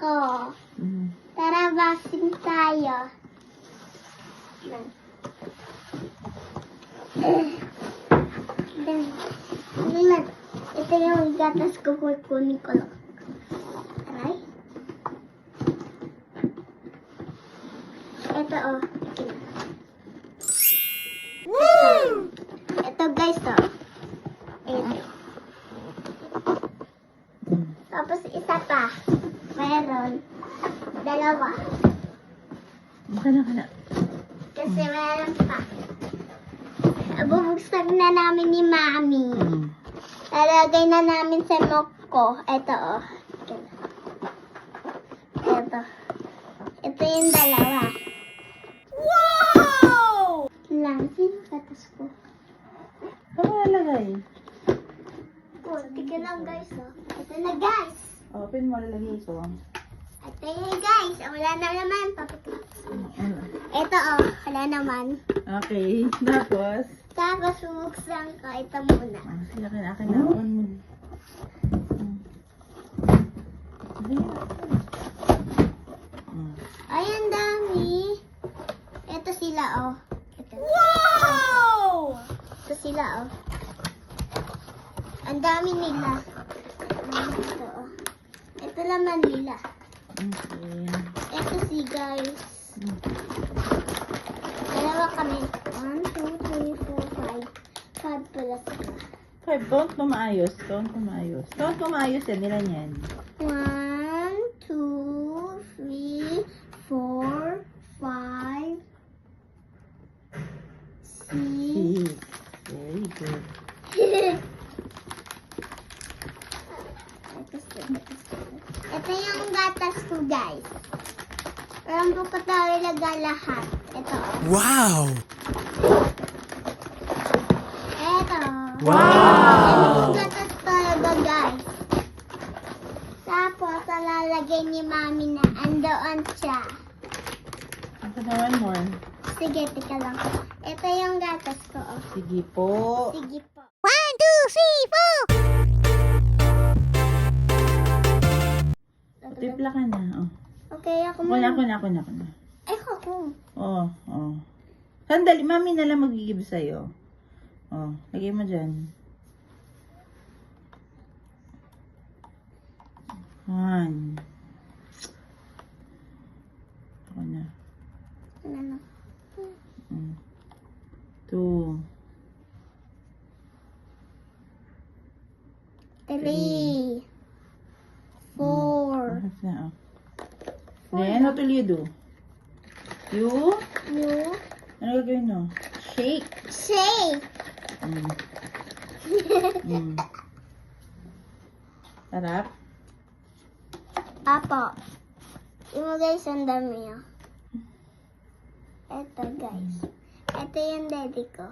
ko. Tara, vaccine tayo. Ito yung gatas ko, kukunin ko lang. Aray. Ito, oh. Woo! Ito, guys, oh. Ito. Tapos, isa pa. Meron. Dalawa. Kana. Kasi meron pa. Bubuksan na namin ni Mami. Lalagay na namin sa milk ko. Ito, oh. Ito. Ito yung dalawa. Wow! Lang, sino katas ko? Saan mo lalagay? Tika lang, guys, oh. Ito na, guys. Open mo, lalagay ko. Ito yun, guys. Wala na naman. Ito, oh. Wala naman. Okay, tapos? Tapos, bubuksan ko. Ito muna. Sige, akin na. On mo. Ay, ang dami. Ito sila, oh. Ito. Wow! Ito sila, oh. Ang dami nila. Ito, oh. Ito naman nila. Okay. Ito si guys. Dalawa kami. 1, 2, 3, 4, 5. 5 pala sila. 5, count mo maayos. Count mo maayos. Count mo maayos yan. Ilan yan? 1, 2, 3, 4, 5, 6. 6. Very good. Ito yung gatas ko, guys. Parang po ko tayo ilagay lahat. Ito. Wow! Ito. Wow! Ito yung gatas talaga, guys. Tapos, lalagay ni Mami na andoon siya. Ito na one more. Sige, tika lang. Ito yung gatas ko, oh. Sige po. Sige po. 1, 2, 3, 4! Tipla ka na. Oh. Okay, ako Ako na. Ay, ako. Oh. Sandali, Mami na lang mag-give sa'yo. Oh, lagay mo dyan. 1. Ako na. Ano na? 2. 3, 4, Lahat na, oh. Then, what will you do? You? Ano gagawin mo? Shake. Shake! Sarap. Apo. Yung guys, ang dami oh. Ito guys. Ito yung daddy ko.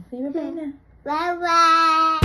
Say bye-bye na. Bye-bye!